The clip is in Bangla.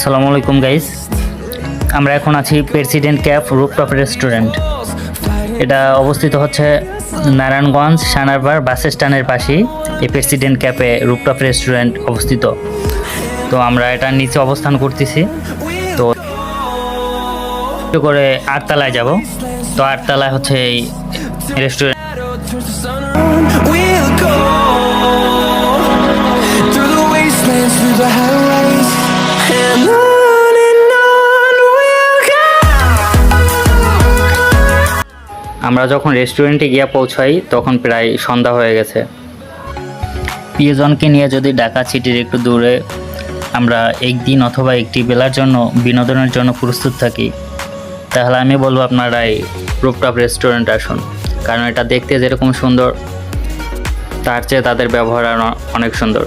আসসালামু আলাইকুম গাইস, আমরা এখন আছি প্রেসিডেন্ট ক্যাফ রুফটপ রেস্টুরেন্ট। এটা অবস্থিত হচ্ছে নারায়ণগঞ্জ সানারবার বাস স্ট্যান্ডের পাশেই এই প্রেসিডেন্ট ক্যাফে রুফটপ রেস্টুরেন্ট অবস্থিত। তো আমরা এটা নিচে অবস্থান করতেছি। তো করে 8 তলায় যাব। তো 8 তলায় হচ্ছে এই রেস্টুরেন্ট। আমরা যখন রেস্টুরেন্টে গিয়ে পৌঁছাই তখন প্রায় সন্ধ্যা হয়ে গেছে। প্রিয়জনকে নিয়ে যদি ঢাকা সিটির একটু দূরে আমরা একদিন অথবা একটি বেলার জন্য বিনোদনের জন্য প্রস্তুত থাকি, তাহলে আমি বলবো আপনারা এই রুফটপ রেস্টুরেন্ট আসুন। কারণ এটা দেখতে যেরকম সুন্দর, তার চেয়ে তাদের ব্যবহার অনেক সুন্দর।